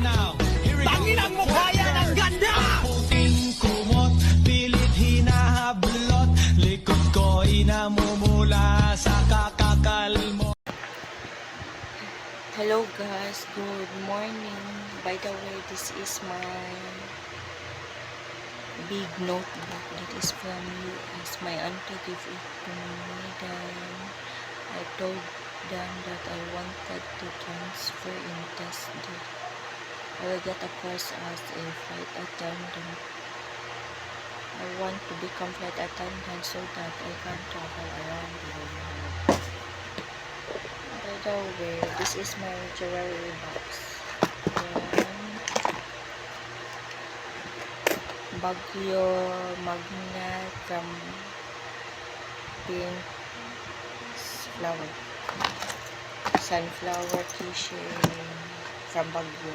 Tangin ang mukha yan, ang ganda! Puting kumot, pilit hinahablot, likod ko'y namumula sa kakakalmo. Hello guys, good morning. By the way, this is my big notebook that is from US. My auntie gave it to me. Then I told them that I wanted to transfer in Thursday. I will get a course as a flight attendant. I want to become flight attendant so that I can travel around the world. By the way, this is my jewelry box. Then, Baguio magnet from pink flower. Sunflower keychain from Baguio.